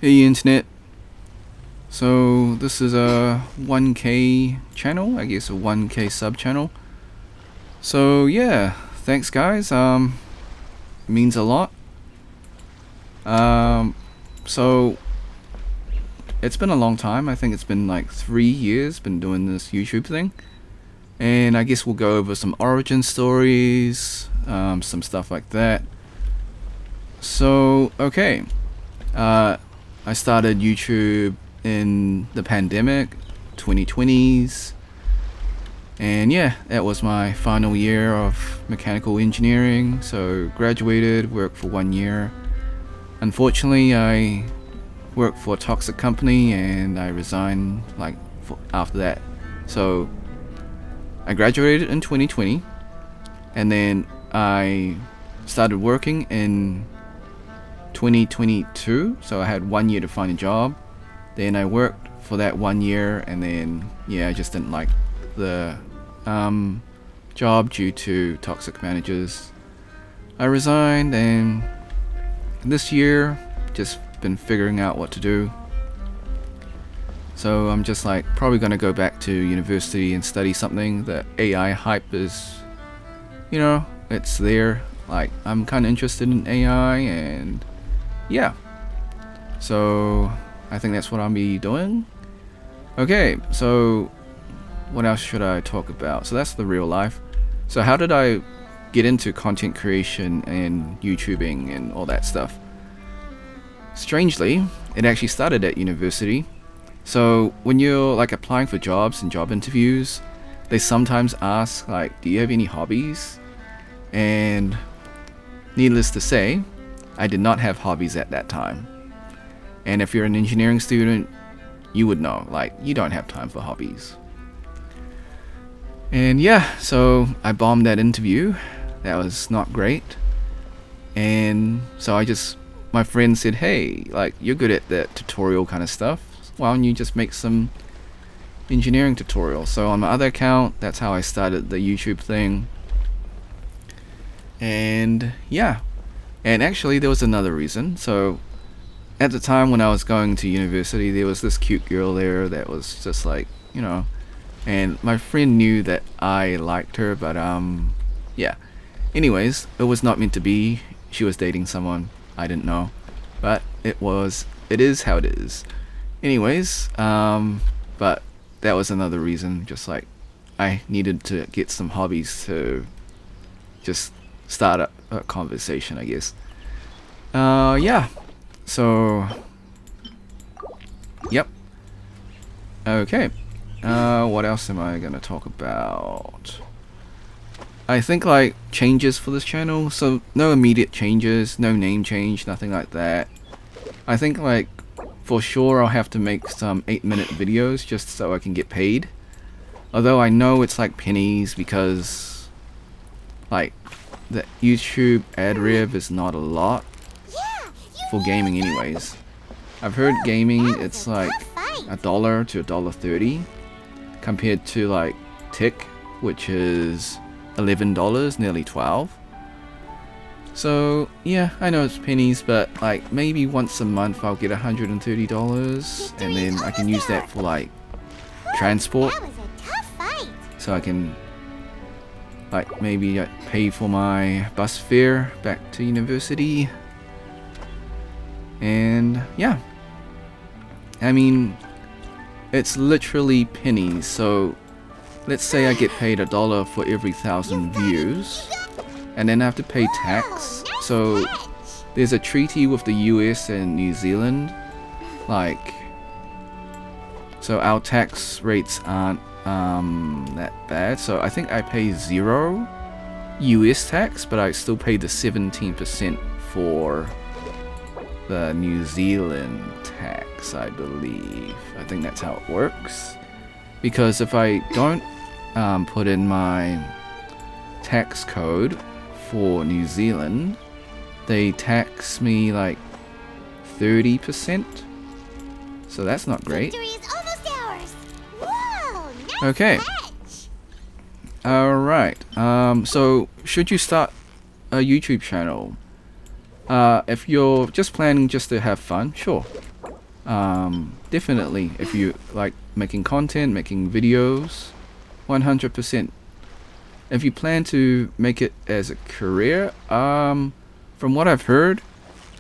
Hey internet. So this is a 1K channel, I guess a 1K sub channel. So yeah, thanks guys. Means a lot. So it's been a long time. I think it's been like 3 years been doing this YouTube thing. And I guess we'll go over some origin stories, some stuff like that. So okay. I started YouTube in the pandemic, 2020s, and yeah, that was my final year of mechanical engineering. So graduated, worked for 1 year. Unfortunately, I worked for a toxic company and I resigned like after that. So I graduated in 2020, and then I started working in 2022, so I had 1 year to find a job. Then I worked for that 1 year, and then yeah, I just didn't like the job due to toxic managers. I resigned, and this year just been figuring out what to do. So I'm just like probably gonna go back to university and study something. The AI hype is, you know, it's there. Like I'm kind of interested in AI, and yeah, so I think that's what I'll be doing. Okay, so what else should I talk about? So that's the real life. So how did I get into content creation and YouTubing and all that stuff? Strangely, it actually started at university. So when you're like applying for jobs and job interviews, they sometimes ask like, do you have any hobbies? And needless to say, I did not have hobbies at that time. And if you're an engineering student, you would know, like, you don't have time for hobbies. And yeah, so I bombed that interview. That was not great. And so my friend said, hey, like, you're good at that tutorial kind of stuff. Why don't you just make some engineering tutorials? So on my other account, that's how I started the YouTube thing. And yeah. And actually there was another reason. So at the time when I was going to university, there was this cute girl there that was just like, you know, and my friend knew that I liked her, but yeah. Anyways, it was not meant to be. She was dating someone I didn't know, but it is how it is. Anyways, but that was another reason, just like I needed to get some hobbies to just start a conversation, I guess. Yeah. So, yep. Okay. What else am I gonna talk about? I think like changes for this channel. So no immediate changes, no name change, nothing like that. I think like for sure I'll have to make some 8-minute videos just so I can get paid. Although I know it's like pennies because like the YouTube ad rev is not a lot for gaming anyways. I've heard gaming it's like $1 to $1.30 compared to like tech, which is $11, nearly 12. So yeah, I know it's pennies, but like maybe once a month I'll get $130, and then I can use that for like transport. So I can like maybe pay for my bus fare back to university. And yeah, I mean, it's literally pennies. So let's say I get paid $1 for every 1,000 views, and then I have to pay tax. So there's a treaty with the US and New Zealand, like, so our tax rates aren't that bad. So I think I pay 0 US tax, but I still pay the 17% for the New Zealand tax, I believe. I think that's how it works. Because if I don't put in my tax code for New Zealand, they tax me like 30%. So that's not great. Okay. Alright. So should you start a YouTube channel? If you're just planning just to have fun, sure. Definitely, if you like making content, making videos, 100%. If you plan to make it as a career, from what I've heard,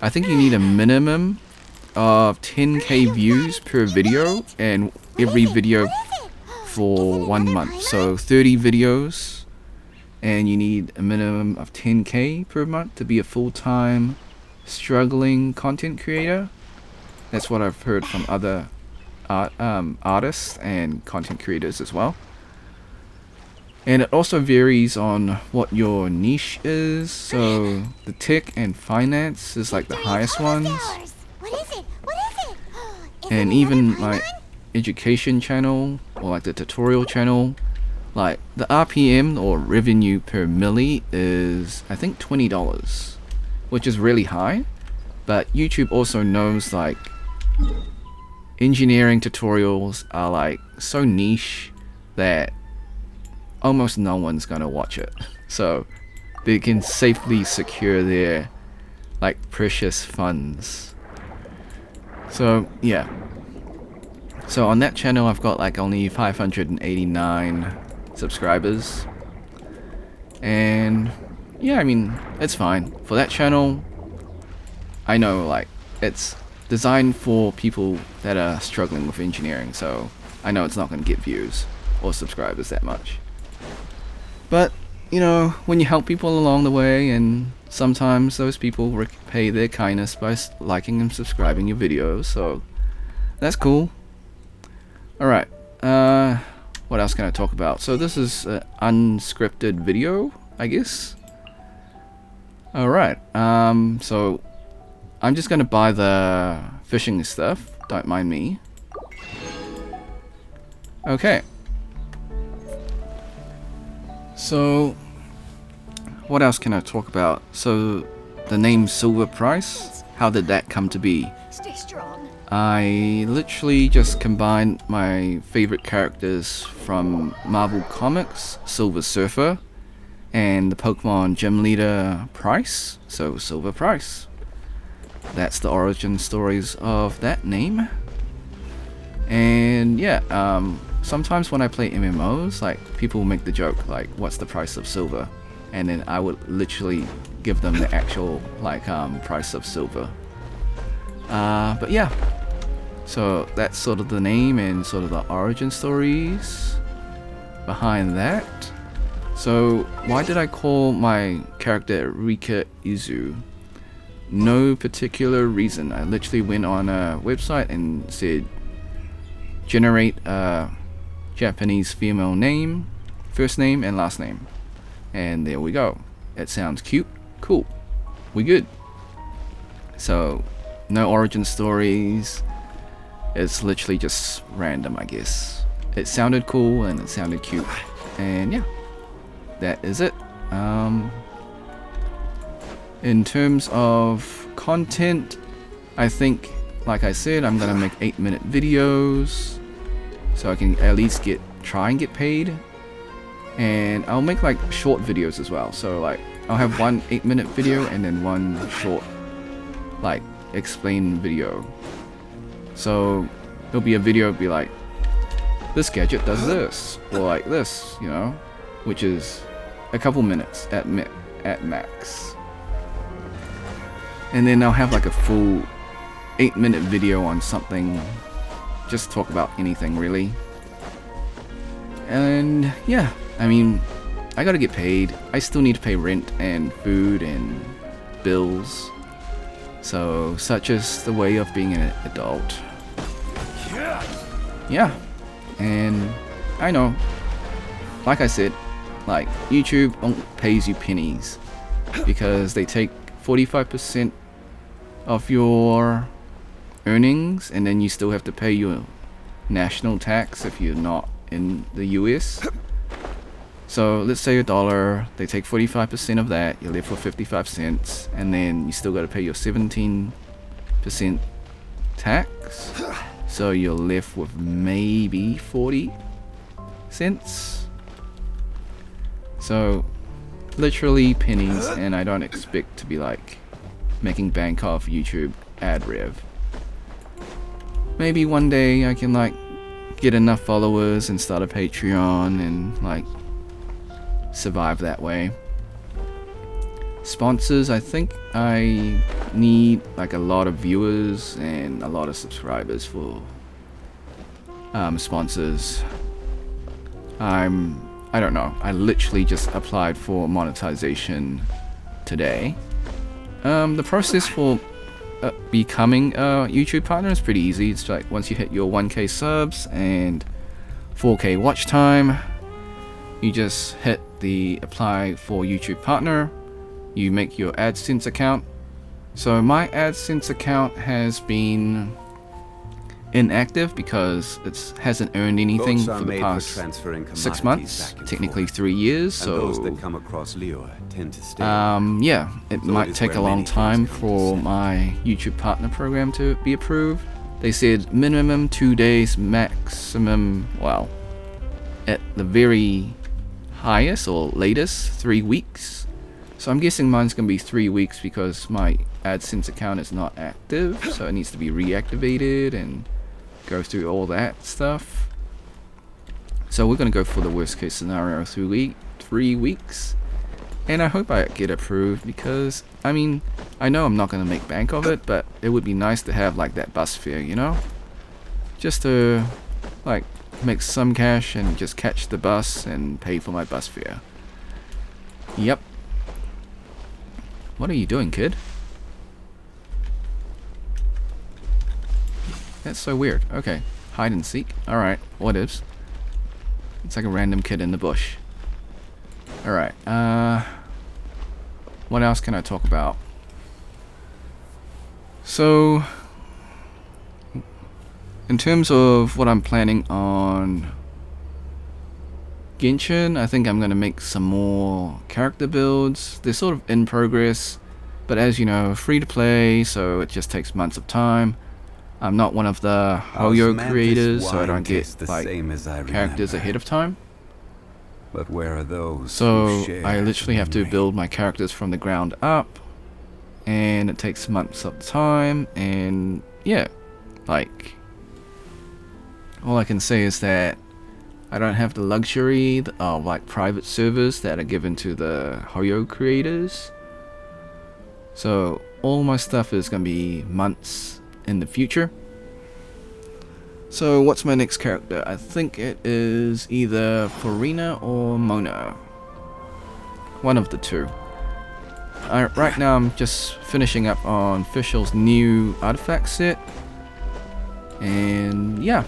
I think you need a minimum of 10k views per video, and every video for 1 month. So 30 videos, and you need a minimum of 10k per month to be a full-time struggling content creator. That's what I've heard from other artists and content creators as well. And it also varies on what your niche is. So the tech and finance is like the highest ones. And even like education channel or like the tutorial channel, like the RPM or revenue per milli is I think $20, which is really high. But YouTube also knows like engineering tutorials are like so niche that almost no one's gonna watch it, so they can safely secure their like precious funds. So yeah, so on that channel I've got like only 589 subscribers, and yeah, I mean it's fine for that channel. I know like it's designed for people that are struggling with engineering, so I know it's not going to get views or subscribers that much. But you know, when you help people along the way, and sometimes those people repay their kindness by liking and subscribing your videos, so that's cool. Alright, what else can I talk about? So this is an unscripted video, I guess. Alright, so I'm just gonna buy the fishing stuff, don't mind me. Okay. So, what else can I talk about? So, the name Silver Pryce, how did that come to be? Stay strong. I literally just combined my favorite characters from Marvel Comics, Silver Surfer, and the Pokemon Gym Leader Pryce, so Silver Pryce. That's the origin stories of that name. And yeah, sometimes when I play MMOs, like people make the joke like, what's the price of silver? And then I would literally give them the actual like price of silver. But yeah, so that's sort of the name and sort of the origin stories behind that. So why did I call my character Rika Izu? No particular reason. I literally went on a website and said generate a Japanese female name, first name and last name, and there we go. It sounds cute. Cool, we good. So no origin stories, it's literally just random, I guess. It sounded cool and it sounded cute, and yeah, that is it. In terms of content, I think, like I said, I'm gonna make 8-minute videos so I can at least try and get paid. And I'll make like short videos as well, so like I'll have one 8-minute video and then one short like explain video. So there'll be a video be like, this gadget does this, or like this, you know, which is a couple minutes at max. And then I'll have like a full 8-minute video on something, just talk about anything really. And yeah, I mean, I gotta get paid. I still need to pay rent and food and bills. So such is the way of being an adult. Yeah, and I know, like I said, like YouTube pays you pennies because they take 45% of your earnings, and then you still have to pay your national tax if you're not in the US. So let's say $1, they take 45% of that, you're left with 55 cents, and then you still got to pay your 17% tax, so you're left with maybe 40 cents. So literally pennies, and I don't expect to be like making bank off YouTube ad rev. maybe one day I can like get enough followers and start a Patreon and like survive that way. Sponsors, I think I need like a lot of viewers and a lot of subscribers for sponsors. I don't know, I literally just applied for monetization today. The process for becoming a YouTube partner is pretty easy. It's like once you hit your 1k subs and 4k watch time, you just hit the apply for YouTube partner. You make your AdSense account. So my AdSense account has been inactive because it hasn't earned anything for the past 6 months, technically 3 years. So those that come across Lure tend to stay. yeah, it might take a long time for my YouTube partner program to be approved. They said minimum 2 days, maximum, well, at the very highest or latest 3 weeks. So I'm guessing mine's gonna be 3 weeks because my AdSense account is not active, so it needs to be reactivated and go through all that stuff. So we're gonna go for the worst case scenario, 3 weeks, and I hope I get approved because I mean I know I'm not gonna make bank of it, but it would be nice to have like that bus fare, you know, just to like make some cash and just catch the bus and pay for my bus fare. Yep. What are you doing, kid? That's so weird. Okay. Hide and seek. Alright. What is? It's like a random kid in the bush. Alright. What else can I talk about? So, in terms of what I'm planning on Genshin, I think I'm going to make some more character builds. They're sort of in progress, but as you know, free to play, so it just takes months of time. I'm not one of the Hoyo creators, so I don't get like characters ahead of time. But where are those? So I literally have to build my characters from the ground up, and it takes months of time, and yeah, like all I can say is that I don't have the luxury of like private servers that are given to the Hoyo creators. So all my stuff is gonna be months in the future. So what's my next character? I think it is either Farina or Mona. One of the two. Right now I'm just finishing up on Fischl's new artifact set. And yeah.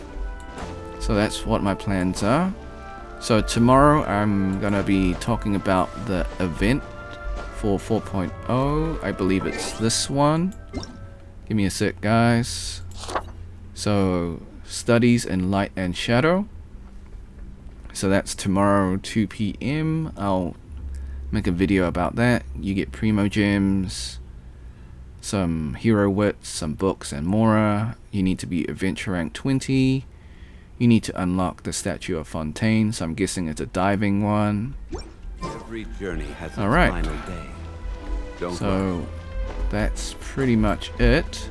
So that's what my plans are. So tomorrow I'm gonna be talking about the event for 4.0. I believe it's this one. Give me a sec, guys. So studies in light and shadow. So that's tomorrow 2 p.m. I'll make a video about that. You get primo gems, some hero wits, some books and more. You need to be adventure rank 20. You need to unlock the statue of Fontaine, so I'm guessing it's a diving one. Every journey has its Alright. final day. So that's pretty much it.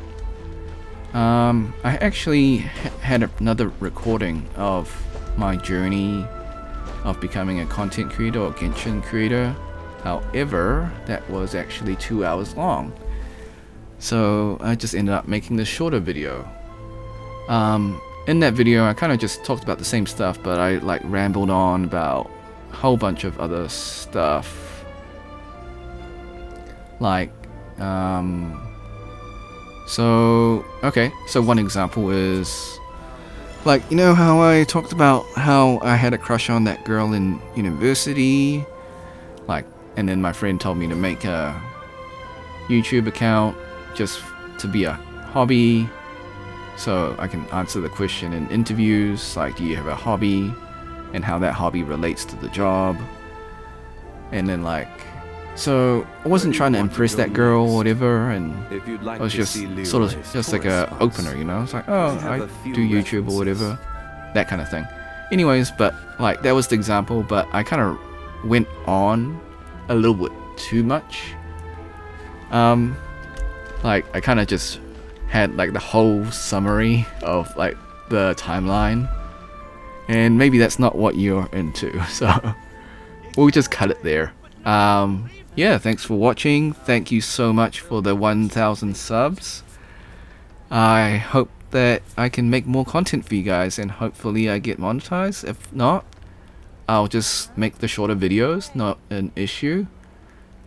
I actually had another recording of my journey of becoming a content creator or Genshin creator. However, that was actually 2 hours long. So I just ended up making this shorter video. In that video, I kind of just talked about the same stuff, but I like rambled on about a whole bunch of other stuff. Like, so one example is, like, you know how I talked about how I had a crush on that girl in university? Like, and then my friend told me to make a YouTube account just to be a hobby. So I can answer the question in interviews, like, do you have a hobby, and how that hobby relates to the job. And then like, so I wasn't trying to impress that girl or whatever, and I was just sort of just like a opener, you know. It's like, oh, I do YouTube or whatever, that kind of thing. Anyways, but like that was the example, but I kind of went on a little bit too much. Like I kind of just had like the whole summary of like the timeline, and maybe that's not what you're into, so we'll just cut it there. Yeah, thanks for watching. Thank you so much for the 1,000 subs. I hope that I can make more content for you guys, and hopefully I get monetized. If not, I'll just make the shorter videos, not an issue.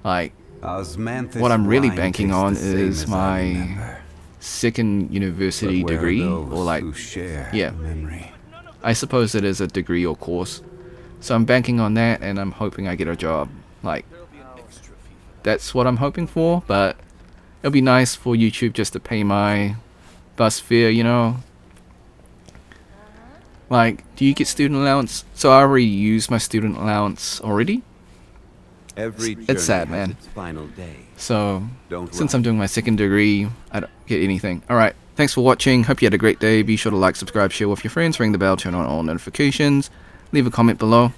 Like, what I'm really banking on is my second university degree, or like, yeah, I suppose it is a degree or course. So I'm banking on that, and I'm hoping I get a job. Like, that's what I'm hoping for, but it'll be nice for YouTube just to pay my bus fare, you know. Like, do you get student allowance? So I already used my student allowance already. It's sad, man. So, since I'm doing my second degree, I don't get anything. Alright, thanks for watching. Hope you had a great day. Be sure to like, subscribe, share with your friends, ring the bell, turn on all notifications. Leave a comment below.